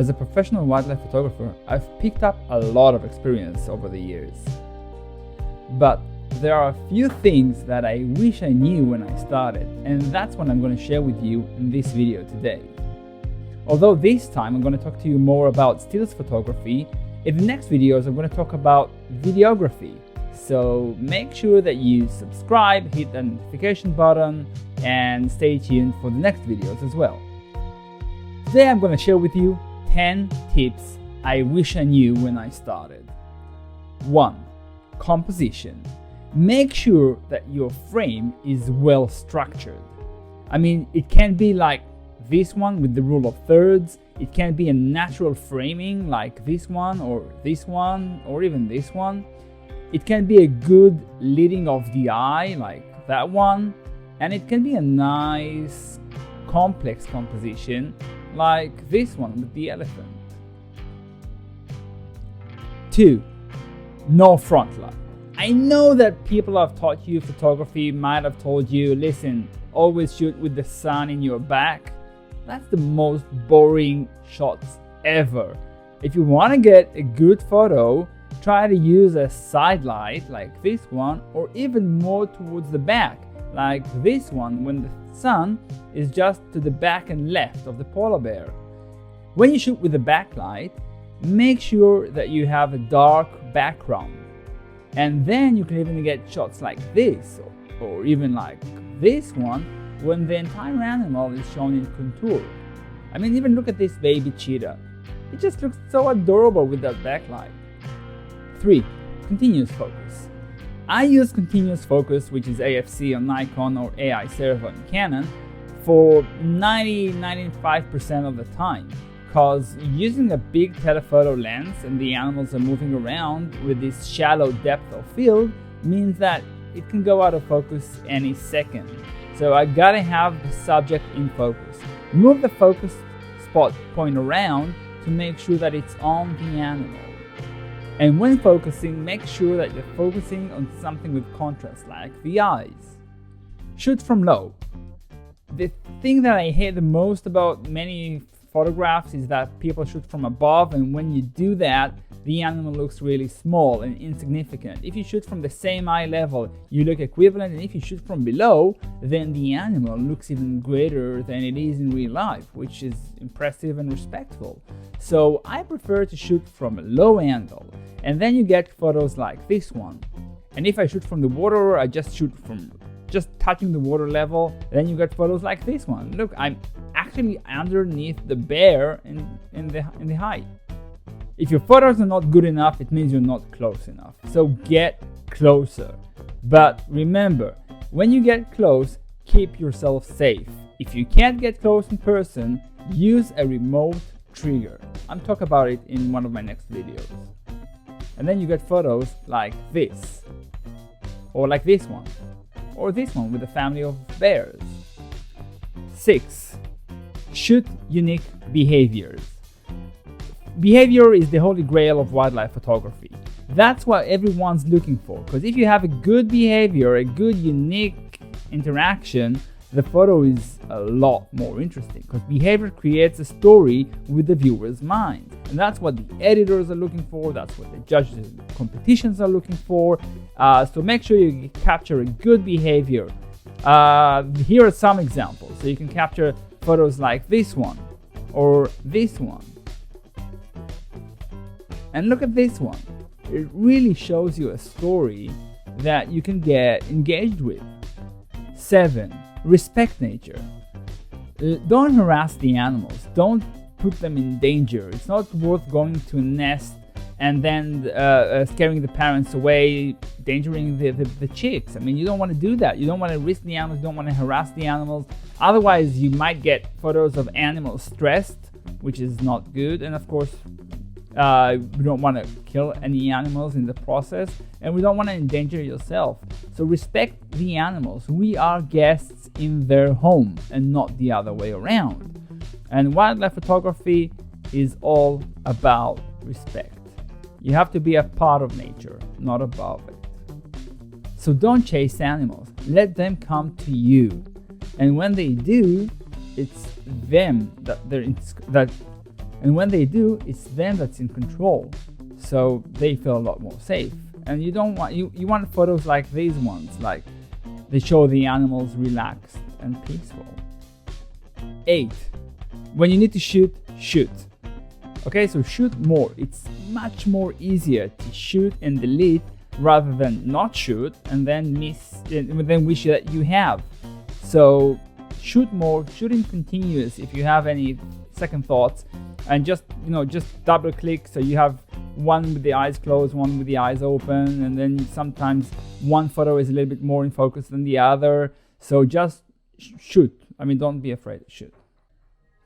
As a professional wildlife photographer, I've picked up a lot of experience over the years. But there are a few things that I wish I knew when I started, and that's what I'm going to share with you in this video today. Although this time I'm going to talk to you more about stills photography, in the next videos I'm going to talk about videography. So make sure that you subscribe, hit the notification button, and stay tuned for the next videos as well. Today I'm going to share with you 10 tips I wish I knew when I started. 1. Composition. Make sure that your frame is well structured. I mean, it can be like this one with the rule of thirds. It can be a natural framing like this one, or even this one. It can be a good leading of the eye like that one. And it can be a nice complex composition like this one with the elephant. 2. No front light. I know that people have taught you photography might have told you, listen, always shoot with the sun in your back. That's the most boring shots ever. If you want to get a good photo, try to use a side light like this one, or even more towards the back like this one when the sun is just to the back and left of the polar bear. When you shoot with a backlight, make sure that you have a dark background, and then you can even get shots like this, or even like this one when the entire animal is shown in contour. I mean, even look at this baby cheetah. It just looks so adorable with that backlight. 3. Continuous focus. I use continuous focus, which is AFC on Nikon or AI Servo on Canon, for 90-95% of the time, because using a big telephoto lens and the animals are moving around with this shallow depth of field means that it can go out of focus any second. So I gotta have the subject in focus. Move the focus spot point around to make sure that it's on the animal. And when focusing, make sure that you're focusing on something with contrast, like the eyes. Shoot from low. The thing that I hate the most about many photographs is that people shoot from above, and when you do that, the animal looks really small and insignificant. If you shoot from the same eye level, you look equivalent, and if you shoot from below, then the animal looks even greater than it is in real life, which is impressive and respectful. So I prefer to shoot from a low angle, and then you get photos like this one. And if I shoot from the water, I just shoot from just touching the water level, then you get photos like this one. Look, I'm actually underneath the bear in the height. If your photos are not good enough, it means you're not close enough. So get closer. But remember, when you get close, keep yourself safe. If you can't get close in person, use a remote trigger. I'm talking about it in one of my next videos. And then you get photos like this, or like this one, or this one with a family of bears. 6. Shoot unique behaviors. Behavior is the holy grail of wildlife photography. That's what everyone's looking for, because if you have a good behavior, a good unique interaction, the photo is a lot more interesting, because behavior creates a story with the viewer's mind. And that's what the editors are looking for, that's what the judges in competitions are looking for. So make sure you capture a good behavior. Here are some examples. So you can capture photos like this one, or this one. And look at this one. It really shows you a story that you can get engaged with. 7. Respect nature. Don't harass the animals. Don't put them in danger. It's not worth going to a nest and then scaring the parents away, endangering the chicks. I mean, you don't want to do that. You don't want to risk the animals. You don't want to harass the animals. Otherwise, you might get photos of animals stressed, which is not good. And of course, we don't want to kill any animals in the process, and we don't want to endanger yourself. So respect the animals. We are guests in their home and not the other way around. And wildlife photography is all about respect. You have to be a part of nature, not above it. So don't chase animals. Let them come to you. And when they do, it's them that And when they do, it's them that's in control. So they feel a lot more safe. And you don't want, you want photos like these ones, like they show the animals relaxed and peaceful. 8. When you need to shoot, shoot. Okay, so shoot more. It's much more easier to shoot and delete rather than not shoot and then wish that you have. So shoot more, shoot in continuous if you have any second thoughts, and just double click so you have one with the eyes closed, one with the eyes open, and then sometimes one photo is a little bit more in focus than the other. So just shoot. Don't be afraid to shoot.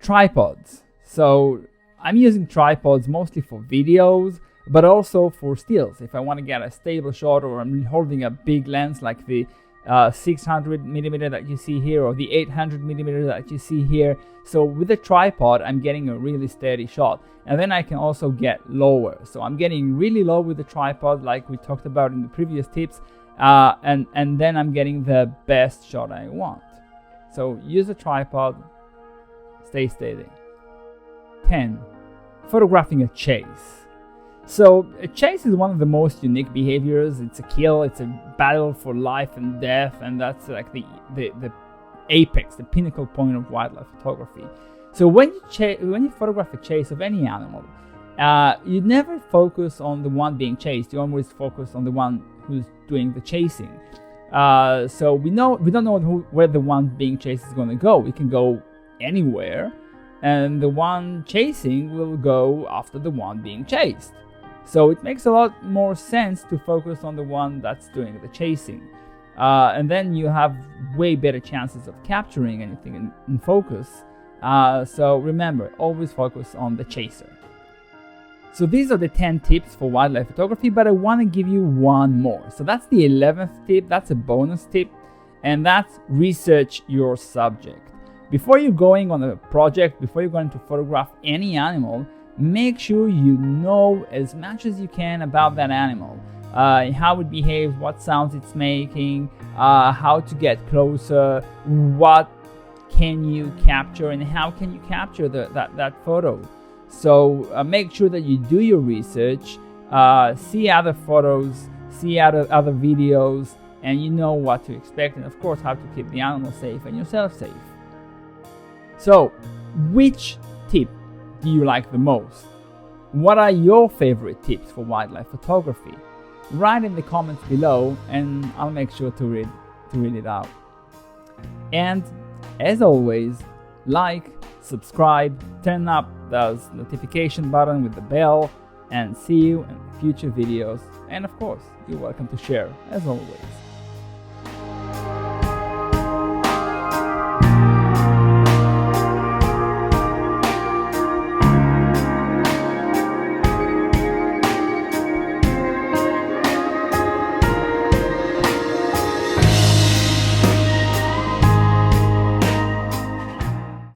Tripods. So I'm using tripods mostly for videos, but also for stills. If I want to get a stable shot, or I'm holding a big lens like the 600mm that you see here, or the 800mm that you see here. So with the tripod, I'm getting a really steady shot. And then I can also get lower. So I'm getting really low with the tripod, like we talked about in the previous tips. And then I'm getting the best shot I want. So use a tripod, stay steady. 10. Photographing a chase. So a chase is one of the most unique behaviors. It's a kill, it's a battle for life and death, and that's like the apex, the pinnacle point of wildlife photography. So when you photograph a chase of any animal, you never focus on the one being chased. You always focus on the one who's doing the chasing. So we don't know where the one being chased is going to go. It can go anywhere, and the one chasing will go after the one being chased. So it makes a lot more sense to focus on the one that's doing the chasing. And then you have way better chances of capturing anything in focus. So remember, always focus on the chaser. So these are the 10 tips for wildlife photography, but I want to give you one more. So that's the 11th tip, that's a bonus tip, and that's research your subject. Before you're going on a project, before you're going to photograph any animal, make sure you know as much as you can about that animal. How it behaves, what sounds it's making, how to get closer, what can you capture, and how can you capture that photo. So make sure that you do your research, see other photos, see other videos, and you know what to expect, and of course how to keep the animal safe and yourself safe. So which tip do you like the most? What are your favorite tips for wildlife photography? Write in the comments below and I'll make sure to read it out. And as always, like, subscribe, turn up those notification button with the bell, and see you in future videos. And of course, you're welcome to share as always.